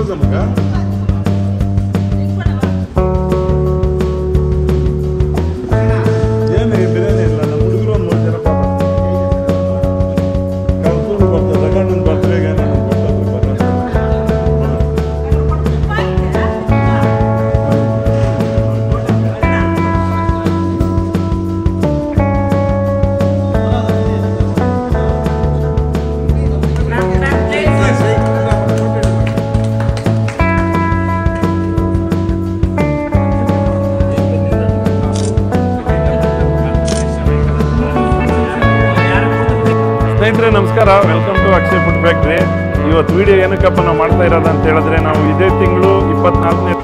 Close ಮಗ ಏನು ಬಿರಿಯಾನಿ ಇಲ್ಲ ನಮ್ಮ ಹುಡುಗರು ಒಂದು 3 ಜನ ಪಾಪ ಕಲ್ತ್ಕೊಂಡು ಬರ್ತಾರೆ ರಗಣ್ಣನ ಬರ್ತ್ಡೇಗೆ ನಾನು ಸ್ನೇಹಿತರೆ ನಮಸ್ಕಾರ, welcome to Akshay food factory. ಇವತ್ತು ವಿಡಿಯೋ ಏನಕ್ಕಪ್ಪ ನಾವು ಮಾಡ್ತಾ ಇರೋದು ಅಂತ ಹೇಳಿದ್ರೆ, ನಾವು ಇದೇ ತಿಂಗಳು 24ನೇ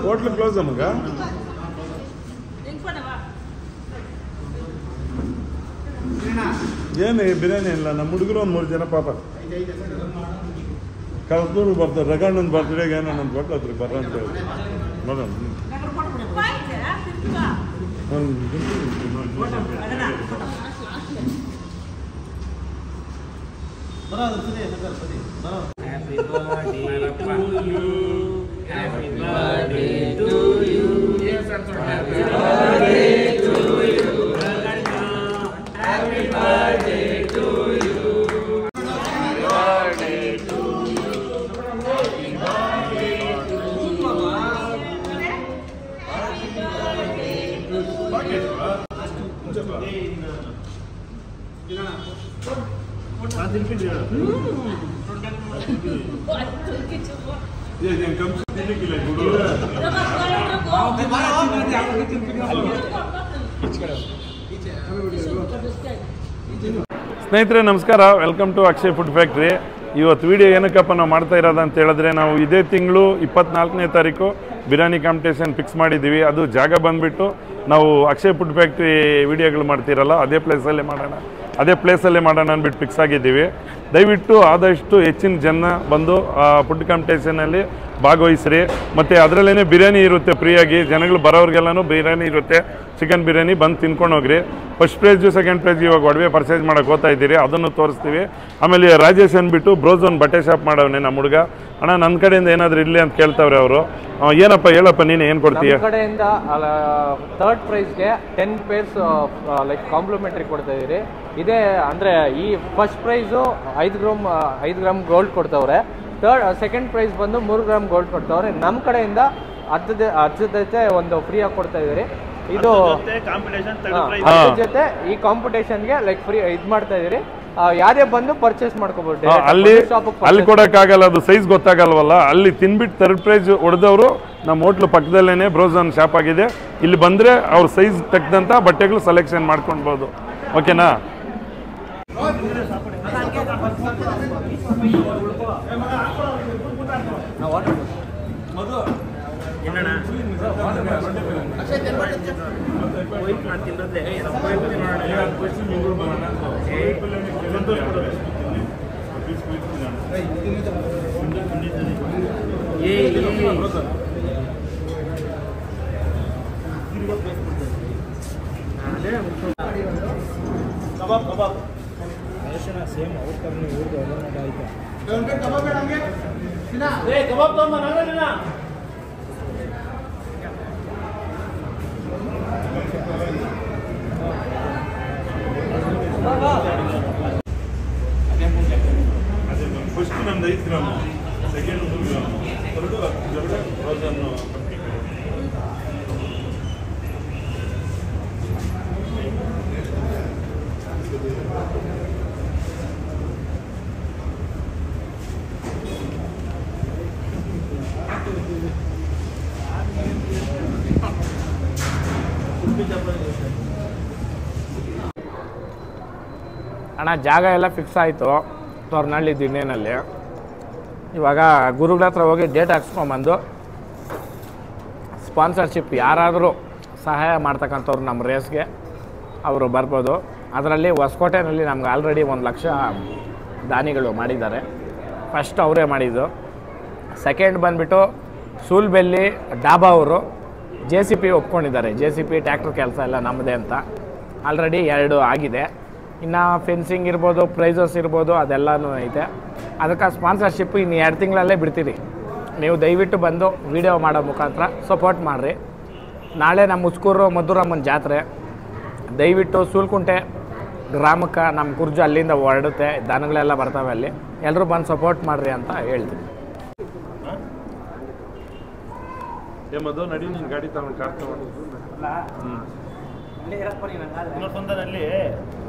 ಹೋಟ್ಲು ಕ್ಲೋಸ್ ಮಗ ಏನು ಬಿರಿಯಾನಿ ಇಲ್ಲ ನಮ್ಮ ಹುಡುಗರು ಒಂದು 3 ಜನ ಪಾಪ ಕಲ್ತ್ಕೊಂಡು ಬರ್ತಾರೆ ರಗಣ್ಣನ ಬರ್ತ್ಡೇಗೆ ಏನೋ ನನ್ನ ಬರ್ತಾರೆ ಬರ್ರ ಅಂತ ಹೇಳಿ ನೋಡೋಣ. Happy birthday to you. Happy birthday to you. Happy birthday to you. Happy birthday to you. Happy birthday to you. Happy birthday to ಸ್ನೇಹಿತರೆ ನಮಸ್ಕಾರ, welcome to Akshay food factory. ಇವತ್ತು ವಿಡಿಯೋ ಏನಕ್ಕಪ್ಪ ನಾವು ಮಾಡ್ತಾ ಇರೋದು ಅಂತ ಹೇಳಿದ್ರೆ, ನಾವು ಇದೇ ತಿಂಗಳು 24ನೇ ತಾರೀಕು ಬಿರಿಯಾನಿ ಕಾಂಪಿಟೇಷನ್ ಫಿಕ್ಸ್ ಮಾಡಿದ್ದೀವಿ. ಅದು ಜಾಗ ಬಂದುಬಿಟ್ಟು ನಾವು ಅಕ್ಷಯ್ ಫುಡ್ ಫ್ಯಾಕ್ಟ್ರಿ ವಿಡಿಯೋಗಳು ಮಾಡ್ತಿರಲ್ಲ ಅದೇ ಪ್ಲೇಸಲ್ಲೇ ಮಾಡೋಣ ಅಂದ್ಬಿಟ್ಟು ಫಿಕ್ಸ್ ಆಗಿದ್ದೀವಿ. ದಯವಿಟ್ಟು ಆದಷ್ಟು ಹೆಚ್ಚಿನ ಜನ ಬಂದು ಫುಡ್ ಕಾಂಪಿಟೇಷನಲ್ಲಿ ಭಾಗವಹಿಸ್ರಿ. ಮತ್ತು ಅದರಲ್ಲೇ ಬಿರಿಯಾನಿ ಇರುತ್ತೆ ಫ್ರೀಯಾಗಿ, ಜನಗಳು ಬರೋರಿಗೆಲ್ಲನೂ ಬಿರಿಯಾನಿ ಇರುತ್ತೆ, ಚಿಕನ್ ಬಿರಿಯಾನಿ ಬಂದು ತಿನ್ಕೊಂಡು ಹೋಗ್ರಿ. ಫಸ್ಟ್ ಪ್ರೈಜು ಸೆಕೆಂಡ್ ಪ್ರೈಜ್ ಇವಾಗ ಒಡವೆ ಪರ್ಚೇಸ್ ಮಾಡೋಕೆ ಹೋಗ್ತಾ ಇದ್ದೀರಿ, ಅದನ್ನು ತೋರಿಸ್ತೀವಿ. ಆಮೇಲೆ ರಾಜೇಶ್ ಅಂದ್ಬಿಟ್ಟು ಬ್ರೋಝೋನ್ ಬಟ್ಟೆ ಶಾಪ್ ಮಾಡವನೆ ನಮ್ಮ ಹುಡುಗ. ಅಣ್ಣ ನನ್ನ ಕಡೆಯಿಂದ ಏನಾದರೂ ಇರಲಿ ಅಂತ ಕೇಳ್ತಾವ್ರೆ ಅವರು. ಏನಪ್ಪ ಹೇಳಪ್ಪ, ನೀನು ಏನು ಕೊಡ್ತೀಯ? ನಮ್ಮ ಕಡೆಯಿಂದ ಥರ್ಡ್ ಪ್ರೈಸ್ಗೆ 10 ಪೇರ್ಸ್ ಲೈಕ್ ಕಾಂಪ್ಲಿಮೆಂಟ್ರಿ ಕೊಡ್ತಾ ಇದ್ದೀರಿ. ಇದೇ ಅಂದರೆ ಈ ಫಸ್ಟ್ ಪ್ರೈಸು 5 ಗ್ರಾಮ್ ಗೋಲ್ಡ್ ಕೊಡ್ತವ್ರೆ. ಸೆಕೆಂಡ್ ಪ್ರೈಸ್ ಬಂದು 3 ಗ್ರಾಮ್ ಗೋಲ್ಡ್ ಕೊಡ್ತವ್ರೆ. ನಮ್ಮ ಕಡೆಯಿಂದ ಅರ್ಧದೈತೆ ಒಂದು ಫ್ರೀಯಾಗಿ ಕೊಡ್ತಾ ಇದ್ದೀರಿ. ಇದು ಜೊತೆ ಈ ಕಾಂಪಿಟೇಷನ್ಗೆ ಲೈಕ್ ಫ್ರೀ ಇದು ಮಾಡ್ತಾ ಇದ್ದೀರಿ. ಯಾರೇ ಬಂದು ಪರ್ಚೇಸ್ ಮಾಡ್ಕೋಬಹುದು. ಅಲ್ಲಿ ಕೊಡಕ್ಕಾಗಲ್ಲ, ಅದು ಸೈಜ್ ಗೊತ್ತಾಗಲ್ವಲ್ಲ. ಅಲ್ಲಿ ತಿನ್ಬಿಟ್ಟು ಥರ್ಡ್ ಪ್ರೈಸ್ ಹೊಡೆದವರು ನಮ್ಮ ಹೋಟ್ಲು ಪಕ್ಕದಲ್ಲೇ ಬ್ರೋಝೋನ್ ಶಾಪ್ ಆಗಿದೆ. ಇಲ್ಲಿ ಬಂದರೆ ಅವ್ರ ಸೈಜ್ ತಕ್ಕಂಥ ಬಟ್ಟೆಗಳು ಸೆಲೆಕ್ಷನ್ ಮಾಡ್ಕೊಳ್ಬೋದು. ಓಕೆನಾ? ಸೇಮ್ ಅವ್ರ ಕರ್ನಿ ಇವ್ರದ್ದು ಎಲ್ಲ ಆಯ್ತು ಫಸ್ಟ್ ನಮ್ದು 5 ಗ್ರಾಮ್ ಸೆಕೆಂಡ್ 1 ಗ್ರಾಮ್ ಎರಡು 1000 ಅಣ್ಣ ಜಾಗ ಎಲ್ಲ ಫಿಕ್ಸ್ ಆಯಿತು ತೋರ್ನಹಳ್ಳಿ ದಿಣ್ಣೆನಲ್ಲಿ. ಇವಾಗ ಗುರುಗಳ ಹತ್ರ ಹೋಗಿ ಡೇಟ್ ಹಾಕ್ಸ್ಕೊಂಬಂದು ಸ್ಪಾನ್ಸರ್ಶಿಪ್ ಯಾರಾದರೂ ಸಹಾಯ ಮಾಡ್ತಕ್ಕಂಥವ್ರು ನಮ್ಮ ರೇಸ್ಗೆ ಅವರು ಬರ್ಬೋದು. ಅದರಲ್ಲಿ ಹೊಸಕೋಟೆನಲ್ಲಿ ನಮ್ಗೆ ಆಲ್ರೆಡಿ 1 ಲಕ್ಷ ದಾನಿಗಳು ಮಾಡಿದ್ದಾರೆ. ಫಸ್ಟ್ ಅವರೇ ಮಾಡಿದ್ದು. ಸೆಕೆಂಡ್ ಬಂದುಬಿಟ್ಟು ಸೂಲ್ಬೆಲ್ಲಿ ಡಾಬಾ ಅವರು JCP ಒಪ್ಕೊಂಡಿದ್ದಾರೆ. JCP ಟ್ಯಾಕ್ಟ್ರ್ ಕೆಲಸ ಎಲ್ಲ ನಮ್ಮದೇ ಅಂತ ಆಲ್ರೆಡಿ 2 ಆಗಿದೆ. ಇನ್ನು ಫೆನ್ಸಿಂಗ್ ಇರ್ಬೋದು, ಪ್ರೈಸಸ್ ಇರ್ಬೋದು, ಅದೆಲ್ಲನೂ ಐತೆ. ಅದಕ್ಕೆ ಸ್ಪಾನ್ಸರ್ಶಿಪ್ಪು ಇನ್ನು 2 ತಿಂಗಳಲ್ಲೇ ಬಿಡ್ತೀರಿ. ನೀವು ದಯವಿಟ್ಟು ಬಂದು ವೀಡಿಯೋ ಮಾಡೋ ಮುಖಾಂತರ ಸಪೋರ್ಟ್ ಮಾಡಿರಿ. ನಾಳೆ ನಮ್ಮ ಮುಸ್ಕೂರು ಮಧುರಮ್ಮನ ಜಾತ್ರೆ. ದಯವಿಟ್ಟು ಸೂಲ್ಕುಂಟೆ ಗ್ರಾಮಕ್ಕೆ ನಮ್ಮ ಕುರ್ಜು ಅಲ್ಲಿಂದ ಹೊರಡುತ್ತೆ, ದನಗಳೆಲ್ಲ ಬರ್ತವೆ ಅಲ್ಲಿ. ಎಲ್ಲರೂ ಬಂದು ಸಪೋರ್ಟ್ ಮಾಡಿರಿ ಅಂತ ಹೇಳ್ತೀನಿ. ಮದು ನಡಿ ನೀನು ಗಾಡಿ ತಗೊಂಡು ಕಾರ್ ತಗೊಂಡು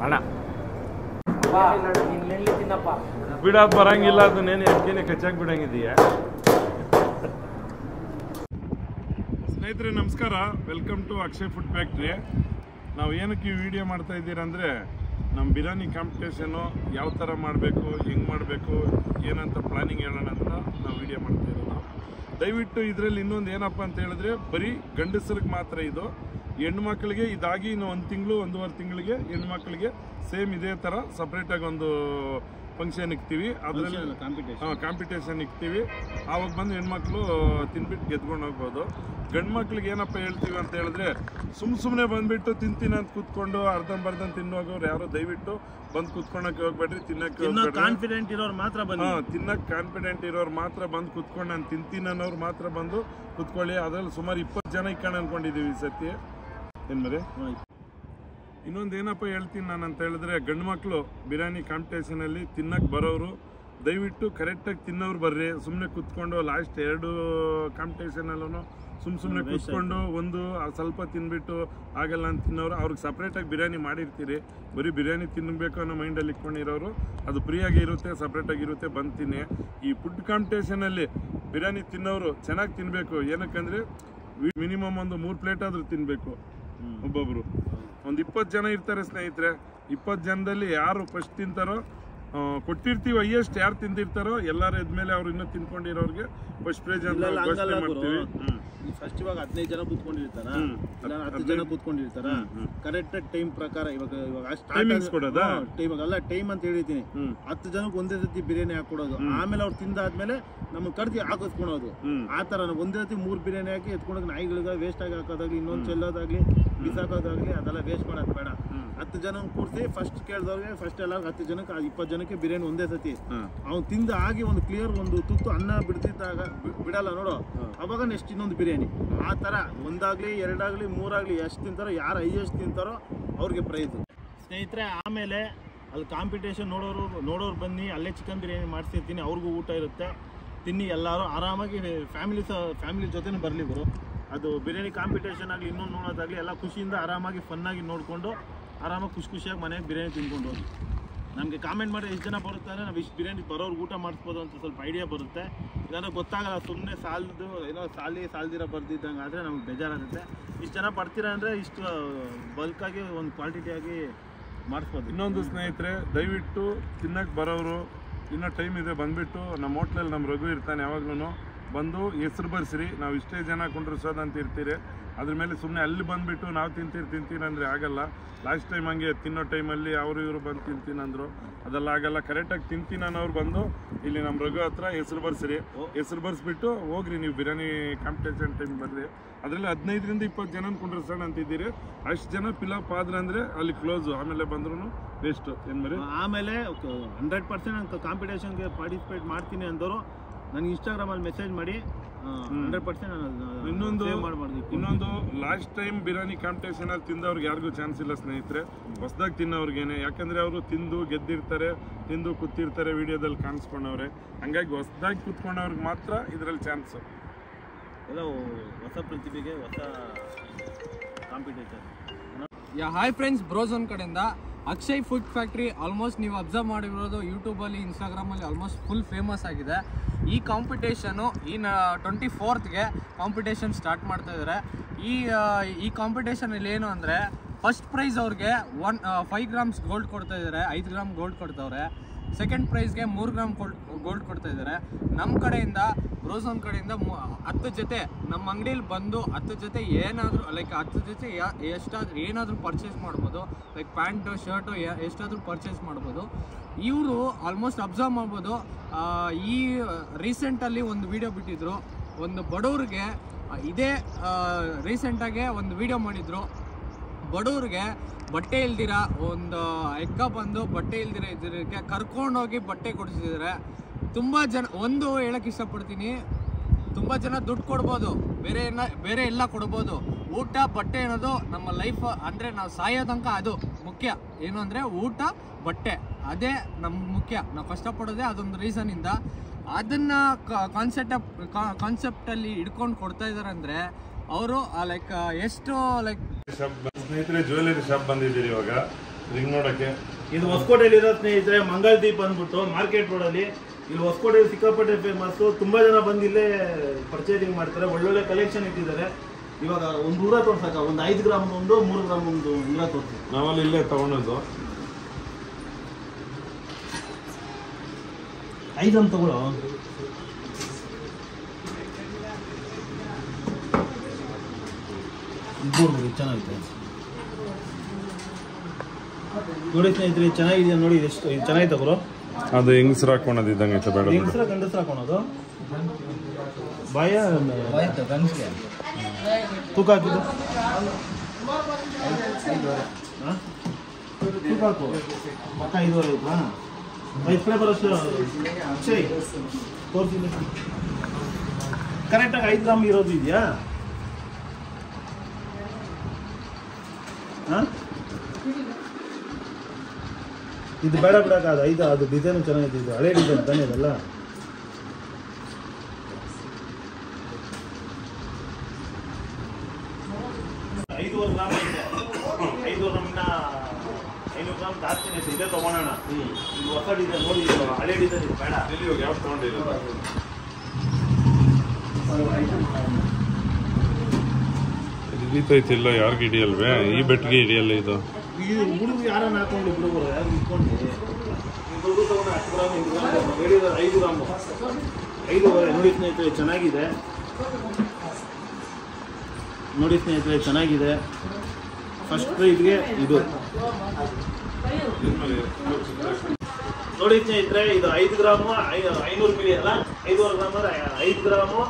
ಅಣ್ಣ ಬಿಡೋದು ಬರಂಗಿಲ್ಲ. ಅದನ್ನೇನು ಎಲ್ಕೇನೆ ಕಚ್ಚಾಗಿ ಬಿಡಂಗಿದೀಯ. ಸ್ನೇಹಿತರೆ ನಮಸ್ಕಾರ, welcome to Akshay food factory. ನಾವು ಏನಕ್ಕೆ ಈ ವಿಡಿಯೋ ಮಾಡ್ತಾ ಇದ್ದೀರಂದರೆ ನಮ್ಮ ಬಿರಿಯಾನಿ ಕಾಂಪಿಟೇಷನು ಯಾವ ಥರ ಮಾಡಬೇಕು, ಹೆಂಗೆ ಮಾಡಬೇಕು, ಏನಂತ ಪ್ಲಾನಿಂಗ್ ಹೇಳೋಣ ಅಂತ ನಾವು ವಿಡಿಯೋ ಮಾಡ್ತಾ ಇರೋದು. ದಯವಿಟ್ಟು ಇದರಲ್ಲಿ ಇನ್ನೊಂದು ಏನಪ್ಪ ಅಂತ ಹೇಳಿದ್ರೆ ಬರೀ ಗಂಡಸರಿಗೆ ಮಾತ್ರ ಇದು. ಹೆಣ್ಮಕ್ಳಿಗೆ ಇದಾಗಿ ಇನ್ನು 1 ತಿಂಗಳು 1.5 ತಿಂಗಳಿಗೆ ಹೆಣ್ಮಕ್ಳಿಗೆ ಸೇಮ್ ಇದೇ ಥರ ಸಪ್ರೇಟಾಗಿ ಒಂದು ಫಂಕ್ಷನ್ ಇಕ್ತೀವಿ. ಅದರಲ್ಲಿ ಕಾಂಪಿಟೇಷನ್ ಇಕ್ತೀವಿ. ಆವಾಗ ಬಂದು ಹೆಣ್ಮಕ್ಳು ತಿನ್ಬಿಟ್ಟು ಗೆದ್ಕೊಂಡು ಹೋಗ್ಬೋದು. ಗಂಡು ಮಕ್ಳಿಗೆ ಏನಪ್ಪ ಹೇಳ್ತೀವಿ ಅಂತ ಹೇಳಿದ್ರೆ ಸುಮ್ಮನೆ ಬಂದುಬಿಟ್ಟು ತಿಂತೀನಿ ಅಂತ ಕೂತ್ಕೊಂಡು ಅರ್ಧಂಬರ್ಧನ್ ತಿನ್ನೋಗೋರು ಯಾರು ದಯವಿಟ್ಟು ಬಂದು ಕೂತ್ಕೊಳಕ್ಕೆ ಹೋಗ್ಬೇಡ್ರಿ. ತಿನ್ನಕ್ಕೆ ಕಾನ್ಫಿಡೆಂಟ್ ಇರೋರು ಮಾತ್ರ ಬನ್ನಿ. ತಿನ್ನಕ್ಕೆ ಕಾನ್ಫಿಡೆಂಟ್ ಇರೋರು ಮಾತ್ರ ಬಂದು ಕೂತ್ಕೊಂಡು ನಾನು ತಿಂತೀನಿ ಅನ್ನೋರು ಮಾತ್ರ ಬಂದು ಕೂತ್ಕೊಳ್ಳಿ. ಅದರಲ್ಲಿ ಸುಮಾರು 20 ಜನ ಇಕ್ಕೋಣ ಅನ್ಕೊಂಡಿದ್ದೀವಿ ಈ ಸತಿ. ಏನು ಮರೆ ಇನ್ನೊಂದು ಏನಪ್ಪ ಹೇಳ್ತೀನಿ ನಾನು ಅಂತ ಹೇಳಿದ್ರೆ ಗಂಡು ಮಕ್ಕಳು ಬಿರಿಯಾನಿ ಕಾಂಪಿಟೇಷನಲ್ಲಿ ತಿನ್ನಕ್ಕೆ ಬರೋರು ದಯವಿಟ್ಟು ಕರೆಕ್ಟಾಗಿ ತಿನ್ನೋರು ಬರ್ರಿ. ಸುಮ್ಮನೆ ಕೂತ್ಕೊಂಡು ಲಾಸ್ಟ್ 2 ಕಾಂಪಿಟೇಷನಲ್ಲೂ ಸುಮ್ಮನೆ ಕೂತ್ಕೊಂಡು ಒಂದು ಸ್ವಲ್ಪ ತಿನ್ಬಿಟ್ಟು ಆಗಲ್ಲ ಅಂತ ತಿನ್ನೋರು ಅವ್ರಿಗೆ ಸಪ್ರೇಟಾಗಿ ಬಿರಿಯಾನಿ ಮಾಡಿರ್ತೀರಿ. ಬರೀ ಬಿರಿಯಾನಿ ತಿನ್ನಬೇಕು ಅನ್ನೋ ಮೈಂಡಲ್ಲಿ ಇಟ್ಕೊಂಡಿರೋರು ಅದು ಫ್ರೀಯಾಗಿ ಇರುತ್ತೆ, ಸಪ್ರೇಟಾಗಿರುತ್ತೆ, ಬಂದು ತಿನ್ನಿ. ಈ ಫುಡ್ ಕಾಂಪಿಟೇಷನಲ್ಲಿ ಬಿರಿಯಾನಿ ತಿನ್ನೋರು ಚೆನ್ನಾಗಿ ತಿನ್ನಬೇಕು. ಏನಕ್ಕಂದರೆ ಮಿನಿಮಮ್ ಒಂದು 3 ಪ್ಲೇಟ್ ಆದರೂ ತಿನ್ನಬೇಕು ಒಬ್ಬೊಬ್ಬರು. ಒಂದು 20 ಜನ ಇರ್ತಾರೆ ಸ್ನೇಹಿತರೆ. 20 ಜನದಲ್ಲಿ ಯಾರು ಫಸ್ಟ್ ತಿಂತಾರೋ ಕೊಟ್ಟಿರ್ತೀವಿ. ಹೈಯೆಸ್ಟ್ ಯಾರು ತಿಂದಿರ್ತಾರೋ ಎಲ್ಲರೂ ಎದ್ಮೇಲೆ ಅವ್ರು ಇನ್ನೂ ತಿನ್ಕೊಂಡಿರೋರಿಗೆ ಫಸ್ಟ್ ಪ್ರೈಸ್ ಅಂತ ಘೋಷಣೆ ಮಾಡ್ತೀವಿ. ಫಸ್ಟ್ ಇವಾಗ 15 ಜನ ಕೂತ್ಕೊಂಡಿರ್ತಾರ, 10 ಜನ ಕೂತ್ಕೊಂಡಿರ್ತಾರ. ಕರೆಕ್ಟ್ ಟೈಮ್ ಪ್ರಕಾರ ಇವಾಗ ಇವಾಗೆಲ್ಲ ಟೈಮ್ ಅಂತ ಹೇಳಿದ್ದೀನಿ. 10 ಜನಕ್ಕೆ ಒಂದೇ ಸತಿ ಬಿರಿಯಾನಿ ಹಾಕೊಡೋದು. ಆಮೇಲೆ ಅವ್ರು ತಿಂದಾದ್ಮೇಲೆ ನಮ್ಗೆ ಕರ್ದಿ ಹಾಕಿಸ್ಕೊಳೋದು. ಆ ತರ ಒಂದೇ ಸತಿ 3 ಬಿರಿಯಾನಿ ಹಾಕಿ ಎತ್ಕೊಂಡೋಗಿ ನಾಯಿಗಳಿಗೆ ವೇಸ್ಟ್ ಆಗಿ ಹಾಕೋದಾಗ್ಲಿ, ಇನ್ನೊಂದು ಚೆಲ್ಲೋದಾಗ್ಲಿ, ಬಿಸಾಕೋದಾಗ್ಲಿ ಅದೆಲ್ಲ ವೇಸ್ಟ್ ಮಾಡೋದು ಬೇಡ. 10 ಜನ ಕೂರಿಸಿ ಫಸ್ಟ್ ಕೇಳಿದವ್ರಿಗೆ ಫಸ್ಟ್ ಎಲ್ಲ 10 ಜನಕ್ಕೆ 20 ಜನಕ್ಕೆ ಬಿರಿಯಾನಿ ಒಂದೇ ಸತಿ ಅವ್ನು ತಿಂದ ಆಗಿ ಒಂದು ಕ್ಲಿಯರ್ ಒಂದು ತುತ್ತು ಅನ್ನ ಬಿಡ್ತಿದ್ದಾಗ ಬಿಡಲ್ಲ ನೋಡು, ಅವಾಗ ನೆಕ್ಸ್ಟ್ ಇನ್ನೊಂದು ಬಿರಿಯಾನಿ. ಆ ಥರ 1 ಆಗಲಿ 2 ಆಗಲಿ 3 ಆಗಲಿ ಎಷ್ಟು ತಿಂತಾರೋ, ಯಾರು ಹೈಯೆಸ್ಟ್ ತಿಂತಾರೋ ಅವ್ರಿಗೆ ಪ್ರೈಸು ಸ್ನೇಹಿತರೆ. ಆಮೇಲೆ ಅಲ್ಲಿ ಕಾಂಪಿಟೇಷನ್ ನೋಡೋರು ಬನ್ನಿ, ಅಲ್ಲೇ ಚಿಕನ್ ಬಿರಿಯಾನಿ ಮಾಡಿಸಿರ್ತೀನಿ, ಅವ್ರಿಗೂ ಊಟ ಇರುತ್ತೆ, ತಿನ್ನಿ. ಎಲ್ಲರೂ ಆರಾಮಾಗಿ ಫ್ಯಾಮಿಲಿ ಜೊತೆನೂ ಬರಲಿ ಗುರು. ಅದು ಬಿರಿಯಾನಿ ಕಾಂಪಿಟೇಷನ್ ಆಗಲಿ ಇನ್ನೊಂದು ನೋಡೋದಾಗಲಿ ಎಲ್ಲ ಖುಷಿಯಿಂದ ಆರಾಮಾಗಿ ಫನ್ನಾಗಿ ನೋಡಿಕೊಂಡು ಆರಾಮಾಗಿ ಖುಷಿಯಾಗಿ ಮನೆಗೆ ಬಿರಿಯಾನಿ ತಿನ್ಕೊಂಡು ಹೋಗಿ. ನಮಗೆ ಕಾಮೆಂಟ್ ಮಾಡಿ ಎಷ್ಟು ಜನ ಬರುತ್ತೆ ಅಂದರೆ ನಾವು ಇಷ್ಟು ಬಿರಿಯಾನಿ ಬರೋರು ಊಟ ಮಾಡಿಸ್ಬೋದು ಅಂತ ಸ್ವಲ್ಪ ಐಡಿಯಾ ಬರುತ್ತೆ. ಇಲ್ಲಾಂದರೆ ಗೊತ್ತಾಗಲ್ಲ, ಸುಮ್ಮನೆ ಸಾಲದು ಏನೋ ಸಾಲ್ದಿರೋ ಬರ್ದಿದ್ದಂಗೆ ಆದರೆ ನಮ್ಗೆ ಬೇಜಾರಾಗುತ್ತೆ. ಇಷ್ಟು ಜನ ಬರ್ತೀರಾ ಅಂದರೆ ಇಷ್ಟು ಬಲ್ಕಾಗಿ ಒಂದು ಕ್ವಾಂಟಿಟಿಯಾಗಿ ಮಾಡಿಸ್ಬೋದು. ಇನ್ನೊಂದು ಸ್ನೇಹಿತರೆ, ದಯವಿಟ್ಟು ತಿನ್ನಕ್ಕೆ ಬರೋರು ಇನ್ನೂ ಟೈಮ್ ಇದೆ, ಬಂದುಬಿಟ್ಟು ನಮ್ಮ ಹೋಟ್ಲಲ್ಲಿ ನಮ್ಮ ರಘು ಇರ್ತಾನೆ, ಯಾವಾಗ್ಲೂ ಬಂದು ಹೆಸ್ರು ಬರ್ಸಿರಿ. ನಾವು ಇಷ್ಟೇ ಜನ ಕುಂಡ್ರಿಸೋದಂತ ಇರ್ತೀರಿ. ಅದ್ರ ಮೇಲೆ ಸುಮ್ಮನೆ ಅಲ್ಲಿ ಬಂದುಬಿಟ್ಟು ನಾವು ತಿಂತೀನಿ ಅಂದರೆ ಆಗಲ್ಲ. ಲಾಸ್ಟ್ ಟೈಮ್ ಹಂಗೆ ತಿನ್ನೋ ಟೈಮಲ್ಲಿ ಅವರು ಇವರು ಬಂದು ತಿಂತೀನಿ ಅಂದರು, ಅದೆಲ್ಲ ಆಗಲ್ಲ. ಕರೆಕ್ಟಾಗಿ ತಿಂತೀನಿ ಅನ್ನೋರು ಬಂದು ಇಲ್ಲಿ ನಮ್ಮ ರಘು ಹತ್ರ ಹೆಸರು ಬರ್ಸ್ಬಿಟ್ಟು ಹೋಗ್ರಿ ನೀವು ಬಿರಿಯಾನಿ ಕಾಂಪಿಟೇಷನ್ ಟೈಮ್ ಬರ್ರಿ. ಅದರಲ್ಲಿ 15ರಿಂದ 20 ಜನ ಕುಂಡ್ರಸೋಣ ಅಂತಿದ್ದೀರಿ. ಅಷ್ಟು ಜನ ಫಿಲಪ್ ಆದ್ರೆ ಅಂದರೆ ಅಲ್ಲಿ ಕ್ಲೋಸು, ಆಮೇಲೆ ಬಂದ್ರೂ ವೇಸ್ಟು ಏನು ಮರಿ. ಆಮೇಲೆ 100% ನಾನು ಕಾಂಪಿಟೇಷನ್ಗೆ ಪಾರ್ಟಿಸಿಪೇಟ್ ಮಾಡ್ತೀನಿ ಅಂದವರು ನನಗೆ ಇನ್ಸ್ಟಾಗ್ರಾಮಲ್ಲಿ ಮೆಸೇಜ್ ಮಾಡಿ 100% ಇನ್ನೊಂದು ಲಾಸ್ಟ್ ಟೈಮ್ ಬಿರಿಯಾನಿ ಕಾಂಪಿಟೇಷನಲ್ಲಿ ತಿಂದವ್ರಿಗೆ ಯಾರಿಗೂ ಚಾನ್ಸ್ ಇಲ್ಲ ಸ್ನೇಹಿತರೆ, ಹೊಸದಾಗಿ ತಿನ್ನೋರ್ಗೇನೆ. ಯಾಕಂದರೆ ಅವರು ತಿಂದು ಗೆದ್ದಿರ್ತಾರೆ, ತಿಂದು ಕೂತಿರ್ತಾರೆ, ವಿಡಿಯೋದಲ್ಲಿ ಕಾಣಿಸ್ಕೊಂಡವ್ರೆ. ಹಂಗಾಗಿ ಹೊಸದಾಗಿ ಕೂತ್ಕೊಂಡವ್ರಿಗೆ ಮಾತ್ರ ಇದರಲ್ಲಿ ಚಾನ್ಸು. ಎಲ್ಲ ಹೊಸ ಪ್ರತಿಭೆಗೆ ಹೊಸ ಕಾಂಪಿಟೇಷನ್. ಹಾಯ್ ಫ್ರೆಂಡ್ಸ್, ಬ್ರೋಝೋನ್ ಕಡೆಯಿಂದ ಅಕ್ಷಯ್ ಫುಡ್ ಫ್ಯಾಕ್ಟ್ರಿ ಆಲ್ಮೋಸ್ಟ್ ನೀವು ಅಬ್ಸರ್ವ್ ಮಾಡಿರೋದು ಯೂಟ್ಯೂಬಲ್ಲಿ, ಇನ್ಸ್ಟಾಗ್ರಾಮಲ್ಲಿ ಆಲ್ಮೋಸ್ಟ್ ಫುಲ್ ಫೇಮಸ್ ಆಗಿದೆ. ಈ ಕಾಂಪಿಟೇಷನು ಈ 24th ಕಾಂಪಿಟೇಷನ್ ಸ್ಟಾರ್ಟ್ ಮಾಡ್ತಾ ಇದ್ದಾರೆ. ಈ ಕಾಂಪಿಟೇಷನಲ್ಲಿ ಏನು ಅಂದರೆ ಫಸ್ಟ್ ಪ್ರೈಸ್ ಅವ್ರಿಗೆ 5 ಗ್ರಾಮ್ಸ್ ಗೋಲ್ಡ್ ಕೊಡ್ತಾ ಇದ್ದಾರೆ, 5 ಗ್ರಾಮ್ ಗೋಲ್ಡ್ ಕೊಡ್ತವ್ರೆ. ಸೆಕೆಂಡ್ ಪ್ರೈಸ್ಗೆ 3 ಗ್ರಾಮ್ ಗೋಲ್ಡ್ ಕೊಡ್ತಾ ಇದ್ದಾರೆ. ನಮ್ಮ ಕಡೆಯಿಂದ ಬ್ರೋಝೋನ್ ಕಡೆಯಿಂದ 10 ಜೊತೆ ನಮ್ಮ ಅಂಗಡಿಯಲ್ಲಿ ಬಂದು 10 ಜೊತೆ ಏನಾದರೂ ಲೈಕ್ 10 ಜೊತೆ ಎಷ್ಟಾದರೂ ಏನಾದರೂ ಪರ್ಚೇಸ್ ಮಾಡ್ಬೋದು. ಲೈಕ್ ಪ್ಯಾಂಟು ಶರ್ಟು ಎಷ್ಟಾದರೂ ಪರ್ಚೇಸ್ ಮಾಡ್ಬೋದು. ಇವರು ಆಲ್ಮೋಸ್ಟ್ ಅಬ್ಸರ್ವ್ ಮಾಡ್ಬೋದು. ಈ ರೀಸೆಂಟಲ್ಲಿ ಒಂದು ವಿಡಿಯೋ ಬಿಟ್ಟಿದ್ರು, ಒಂದು ಬಡವ್ರಿಗೆ ಇದೇ ರೀಸೆಂಟಾಗೆ ಒಂದು ವಿಡಿಯೋ ಮಾಡಿದ್ರು. ಬಡವ್ರಿಗೆ ಬಟ್ಟೆ ಇಲ್ದಿರ ಒಂದು ಎಕ್ಕ ಬಂದು ಬಟ್ಟೆ ಇಲ್ದಿರ ಇದಕ್ಕೆ ಕರ್ಕೊಂಡೋಗಿ ಬಟ್ಟೆ ಕೊಡಿಸಿದ್ದಾರೆ. ತುಂಬ ಜನ ಒಂದು ಹೇಳಕ್ಕೆ ಇಷ್ಟಪಡ್ತೀನಿ, ತುಂಬ ಜನ ದುಡ್ಡು ಕೊಡ್ಬೋದು, ಬೇರೆ ಎಲ್ಲ ಕೊಡ್ಬೋದು. ಊಟ ಬಟ್ಟೆ ಅನ್ನೋದು ನಮ್ಮ ಲೈಫ್ ಅಂದರೆ ನಾವು ಸಾಯೋ ತನಕ ಅದು ಮುಖ್ಯ. ಏನು ಅಂದರೆ ಊಟ ಬಟ್ಟೆ, ಅದೇ ನಮ್ಗೆ ಮುಖ್ಯ. ನಾವು ಕಷ್ಟಪಡೋದೇ ಅದೊಂದು ರೀಸನಿಂದ. ಅದನ್ನು ಕಾನ್ಸೆಪ್ಟಲ್ಲಿ ಹಿಡ್ಕೊಂಡು ಕೊಡ್ತಾ ಇದ್ದಾರೆ ಅಂದರೆ ಅವರು ಲೈಕ್ ಎಷ್ಟು ಲೈಕ್ ಸ್ನೇಹಿತರೆ ಜ್ಯುವೆಲರಿ ಶಾಪ್ ಬಂದಿದ್ದೀರಿ ಇವಾಗ ರಿಂಗ್ ನೋಡೋಕ್ಕೆ. ಇದು ಹೊಸಕೋಟೆಯಲ್ಲಿ ಇರೋ ಸ್ನೇಹಿತರೆ ಮಂಗಲ್ದೀಪ್ ಅಂದ್ಬಿಟ್ಟು ಮಾರ್ಕೆಟ್ ರೋಡಲ್ಲಿ. ಇಲ್ಲಿ ಹೊಸಕೋಟೆಯಲ್ಲಿ ಸಿಕ್ಕಾಪಟ್ಟೆ ಫೇಮಸ್ಸು. ತುಂಬ ಜನ ಬಂದು ಇಲ್ಲೇ ಪರ್ಚೇಸಿಂಗ್ ಮಾಡ್ತಾರೆ. ಒಳ್ಳೊಳ್ಳೆ ಕಲೆಕ್ಷನ್ ಇಟ್ಟಿದ್ದಾರೆ. ಇವಾಗ ಒಂದು ಉಂಗುರ ತೋರ್ಸಕ್ಕ, ಒಂದು 5 ಗ್ರಾಮ್ ಒಂದು 3 ಗ್ರಾಮ್ ಒಂದು ಉಂಗುರ ತೋರಿಸಿ. ನಾವಲ್ಲಿ ಇಲ್ಲೇ ತಗೊಳೋದು 5 ಗ್ರಾಮ್ ತಗೊಳ್ಳೋ. ಚೆನ್ನಾಗಿದೆ ನೋಡಿ ಸ್ನೇಹಿತರೆ, ಚೆನ್ನಾಗಿದೆ ನೋಡಿ. ಎಷ್ಟು ಚೆನ್ನಾಗಿ ತಗೋರು. ಅದು ಹೆಂಗಸ್ರು ಹಾಕೋಣದು ಇದ್ದಂಗೆ ಐತೆ, ಬೇಡ ಹೆಂಗಸ್ರ ಗಂಡಸ್ರ ಹಾಕೋಣದು. ಬಾಯ ತೂಕ ಹಾಕಿದ್ದು ತೂಕ ಹಾಕು ಮಕ್ಕ 5.5 ಐತಾ? 5 ಕಡೆ ಬರೋಷ್ಟು ಅಕ್ಷಯ್ ತೋರಿಸಿದ್ದೆ ಕರೆಕ್ಟಾಗಿ 5 ಗ್ರಾಮ್ ಇರೋದು ಇದೆಯಾ? ಇದು ಬೇಡ ಬಿಡಕ್ಕೆ ಅದು 5 ಅದು ಡಿಸೈನು ಚೆನ್ನಾಗಿದೆ. ಇದು ಹಳೆ ಡಿಸೈನ್ ತಾನೇ ಇದಲ್ಲ. 5.5 ಗ್ರಾಮ್ ಐತೆ. 5 ಗ್ರಾಮ್ನ 500 ಗ್ರಾಮ್ ಜಾಸ್ತಿ ಐತೆ. ಇದೇ ತೊಗೊಳೋಣ. ಇದು ಹೊಸ ಡಿಸೈನ್ ನೋಡಿ, ಇದು ಹಳೆ ಡಿಸೈನ್. ಇದು ಬೇಡ. ಇಲ್ಲಿ ಹೋಗಿ ಯಾವ್ದು ತೊಗೊಂಡಿರೋದು? ಹಿಡಿತೈತಿಲ್ಲ, ಯಾರಿಗೆ ಹಿಡಿಯಲ್ವೇ? ಈ ಬೆಟ್ಟಿಗೆ ಹಿಡಿಯಲ್ಲ ಇದು. ಇದು ಹುಡುಗ ಯಾರನ್ನ ಹಾಕೊಂಡು ಹುಡುಗರು ಯಾರು ಇಟ್ಕೊಂಡು ಹುಡುಗ ತಗೊಂಡು 10 ಗ್ರಾಮ್ 5 ಗ್ರಾಮ್ ಹೇಳಿದ 5 ಗ್ರಾಮು 5 ನೋಡಿ ಸ್ನೇಹಿತರೆ, ಚೆನ್ನಾಗಿದೆ ನೋಡಿ ಸ್ನೇಹಿತರೆ, ಚೆನ್ನಾಗಿದೆ. ಫಸ್ಟ್ ಪ್ರೈಸ್ಗೆ ಇದು ನೋಡಿ ಸ್ನೇಹಿತರೆ. ಇದು 5 ಗ್ರಾಮು 500 ಮಿಲಿ ಅಲ್ಲ, 5.5 ಗ್ರಾಮ್ ಅಂದರೆ 5 ಗ್ರಾಮು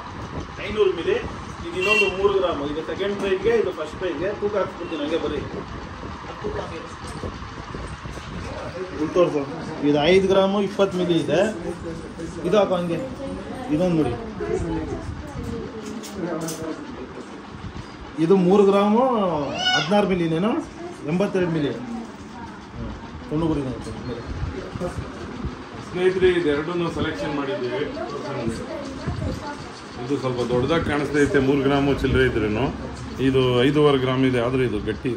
500 ಮಿಲಿ. ಇದು ಇನ್ನೊಂದು 3 ಗ್ರಾಮು. ಇದು ಸೆಕೆಂಡ್ ಪ್ರೈಸ್ಗೆ, ಇದು ಫಸ್ಟ್ ಪ್ರೈಸ್ಗೆ. ತೂಕ ಹಾಕ್ಸ್ಬಿಡ್ತೀನಿ ಹಂಗೆ ಬರೀ. ತೋರಿಸು. ಇದು 5 ಗ್ರಾಮು 20 ಮಿಲಿ ಇದೆ. ಇದು ಹಾಕೋ ಹಂಗೆ. ಇದೊಂದು ನೋಡಿ, ಇದು 3 ಗ್ರಾಮು 16 ಮಿಲಿನೇನು 82 ಮಿಲಿ. ತೊಂಡುಗುರಿ ಸ್ನೇಹಿತರೆ, ಇದೆರಡನ್ನೂ ಸೆಲೆಕ್ಷನ್ ಮಾಡಿದ್ದೀವಿ. ಇದು ಸ್ವಲ್ಪ ದೊಡ್ಡದಾಗಿ ಕಾಣಿಸ್ತೈತೆ, 3 ಗ್ರಾಮು ಚಿಲ್ಲರೆ ಇದ್ರೂ. ಇದು 5.5 ಗ್ರಾಮ್ ಇದೆ, ಆದರೆ ಇದು ಗಟ್ಟಿ.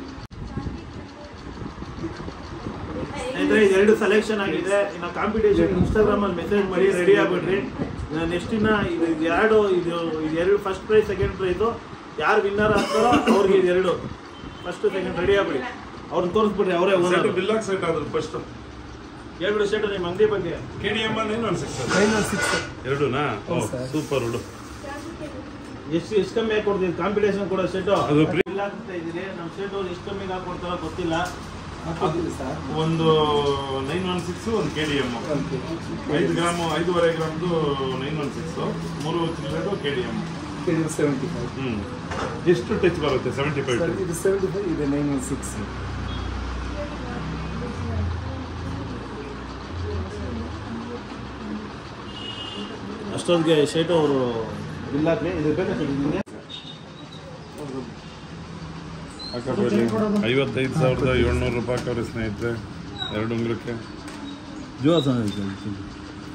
ಇದೆರಡು ಸೆಲೆಕ್ಷನ್ ಆಗಿದೆ. ಇನ್ನು ಕಾಂಪಿಟೇಷನ್ ಇನ್ಸ್ಟಾಗ್ರಾಮಲ್ಲಿ ಮೆಸೇಜ್ ಮಾಡಿ ರೆಡಿ ಆಗ್ಬಿಡ್ರಿ. ನೆಕ್ಸ್ಟ್ ಇನ್ನು ಇದು ಫಸ್ಟ್ ಪ್ರೈಸ್ ಸೆಕೆಂಡ್ ಪ್ರೈಸು ಯಾರು ವಿನ್ನರ್ ಆಗ್ತಾರೋ ಅವ್ರಿಗೆ ಇದೆರಡು ಫಸ್ಟ್ ಸೆಕೆಂಡ್ ರೆಡಿ ಆಗ್ಬಿಡಿ. ಅವ್ರನ್ನ ತೋರಿಸ್ಬಿಡ್ರಿ, ಅವರೇ ಬಿಲ್ ಹಾಕಿ ಸೆಟ್ ಆದ್ರು ಫಸ್ಟ್ ಹೇಳ್ಬಿಡಿ. ಸ್ಟೇಟ್ ನಿಮ್ಮ ಅಂಗಡಿ ಬಗ್ಗೆ KDM 916 ಎರಡೂನಾ? ಸೂಪರ್ ಹುಡು. ಎಷ್ಟು ಕಮ್ಮಿ ಹಾಕಿ ಕೊಡ್ತೀವಿ ಕಾಂಪಿಟೇಷನ್ ಕೊಡೋ ಶೆಡ್ ಅದು ಇಲ್ಲ ಆಗ್ತಾ ಇದ್ದೀರಿ ನಮ್ಮ ಶೆಡ್ ಅವ್ರು ಎಷ್ಟು ಕಮ್ಮಿಗೆ ಹಾಕೊಡ್ತಾರೋ ಗೊತ್ತಿಲ್ಲ. ಒಂದು 916 ಒಂದು KDM 5 ಗ್ರಾಮ್ 5.5 ಗ್ರಾಮ್ದು 916 3 ಚಿಲ್ಲರೆದು KDM 75. ಎಷ್ಟು ಟಚ್ ಬರುತ್ತೆ? 75 ಇದು 75 ಇದೆ 916. ಅಷ್ಟೊತ್ತಿಗೆ ಶೆಡ್ ಅವರು ಇಲ್ಲ ಹಾಕ್ಲಿ ಇದು ಬೇಕಾ ಸರ್ ನಿಮಗೆ 55,700 ರೂಪಾಯಿ ಹಾಕವ್ರೆ ಸ್ನೇಹಿತರೆ 2 ಉಂಗುರಕ್ಕೆ.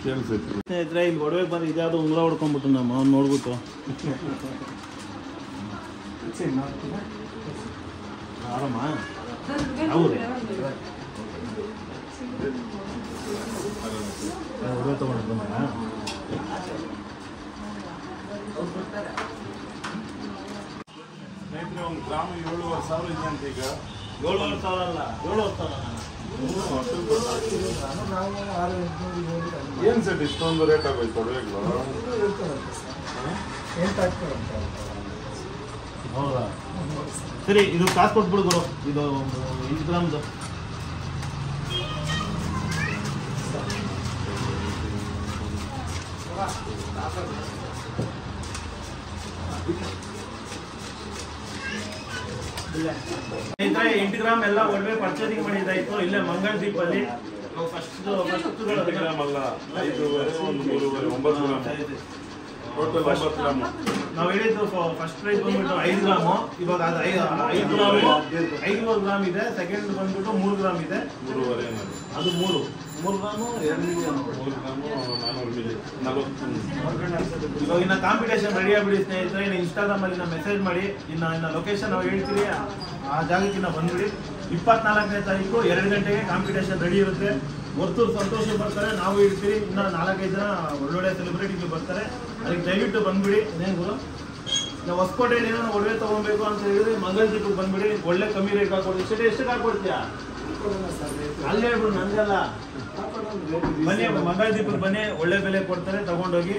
ಕೇಳಿಸೈತಿ ಸ್ನೇಹಿತರೆ ಇಲ್ಲಿ ಒಡವೆಗೆ ಬಂದು ಇದ್ಯಾವುದೋ ಉಂಗುರ ಹೊಡ್ಕೊಂಡ್ಬಿಟ್ಟು ನಮ್ಮ ಅವ್ನು ನೋಡ್ಬಿಟ್ಟು ಆರಾಮ ಹೌದು ಒಡವೆ ತೊಗೊಂಡು ಸ್ನೇಹಿತರೆ ಒಂದು ಗ್ರಾಮ್ 7,500 ಇದೆ ಅಂತ ಈಗ. 7,500 ಅಲ್ಲ 7,500 ಏನು ಸೆಟ್ ಇಷ್ಟೊಂದು ರೇಟ್ ಆಗೋಯ್ತು ಒಡವೆಗಳು? ಹೌದಾ ಸರಿ ಇದು ಕಾಸು ಕೊಟ್ಬಿಡು ಗುರು. ಇದು 8 ಗ್ರಾಮ್ದು ಸ್ನೇಹಿತರೆ 8 ಗ್ರಾಮ್ ಎಲ್ಲ ಒಡವೆ ಪರ್ಚೇಸಿಂಗ್ ಮಾಡಿದ್ದಾಯ್ತು ಇಲ್ಲೇ ಮಂಗಳ ದೀಪಲ್ಲಿ. ನಾವು ಫಸ್ಟ್ 8 ಗ್ರಾಮ್ ಅಲ್ಲ 5.5 ಒಂದು 3.5 9 ಗ್ರಾಮ್ ಟೋಟಲ್ 9 ಗ್ರಾಮ್. ನಾವು ಹೇಳಿದ್ದು ಫಸ್ಟ್ ಪ್ರೈಸ್ ಬಂದ್ಬಿಟ್ಟು 5 ಗ್ರಾಮು. ಇವಾಗ ಅದು 5 ಗ್ರಾಮ್ ಇದೆ. ಸೆಕೆಂಡ್ ಬಂದ್ಬಿಟ್ಟು 3 ಗ್ರಾಮ್ ಇದೆ. 3.5 ಅದು 3 ಗ್ರಾಮು 2 ಮಿಲಿ 3 ಗ್ರಾಮು 400 ಮಿಲಿ 40. ಇವಾಗ ಇನ್ನು ಕಾಂಪಿಟೇಷನ್ ರೆಡಿ ಆಗ್ಬಿಡಿ ಸ್ನೇಹಿತರೆ. ಇನ್ನು ಇನ್ಸ್ಟಾಗ್ರಾಮಲ್ಲಿ ನಾವು ಮೆಸೇಜ್ ಮಾಡಿ ಇನ್ನು ಲೊಕೇಶನ್ ನಾವು ಹೇಳ್ತೀವಿ ಆ ಜಾಗಕ್ಕೆ ನಾವು ಬಂದ್ಬಿಡಿ. 24ನೇ ತಾರೀಕು 2 ಗಂಟೆಗೆ ಕಾಂಪಿಟೇಷನ್ ರೆಡಿ ಇರುತ್ತೆ. ಹೊರ್ತೂರು ಸಂತೋಷ ಬರ್ತಾರೆ, ನಾವು ಇರ್ತೀವಿ. ಇನ್ನು 4-5 ಜನ ಒಳ್ಳೊಳ್ಳೆ ಸೆಲೆಬ್ರಿಟಿಗಳು ಬರ್ತಾರೆ. ಅದಕ್ಕೆ ದಯವಿಟ್ಟು ಬಂದ್ಬಿಡಿ. ಅದೇನು ಗುರು ನಾವು ಹೊಸಕೋಟೆಯಲ್ಲಿ ಏನೋ ಒಡವೆ ತೊಗೊಬೇಕು ಅಂತ ಹೇಳಿದ್ರೆ ಮಂಗಲ್ ದೀಪಕ್ಕೆ ಬಂದ್ಬಿಡಿ. ಒಳ್ಳೆ ಕಮ್ಮಿ ರೇಟ್ ಹಾಕೊಡ್ತೀವಿ. ಎಷ್ಟಕ್ಕೆ ಹಾಕೊಡ್ತೀಯಾ ಅಲ್ಲೇ ಹೇಳ್ಬಿಡು ನನಗೆಲ್ಲ. ಬನ್ನಿ ಮಂಗಲ್ ದೀಪಕ್ಕೆ ಬನ್ನಿ, ಒಳ್ಳೆ ಬೆಲೆ ಕೊಡ್ತಾರೆ, ತಗೊಂಡೋಗಿ.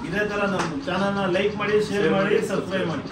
ಇದೇ ಥರ ನಮ್ಮ ಚಾನಲ್ನ ಲೈಕ್ ಮಾಡಿ, ಶೇರ್ ಮಾಡಿ, ಸಬ್ಸ್ಕ್ರೈಬ್ ಮಾಡಿ.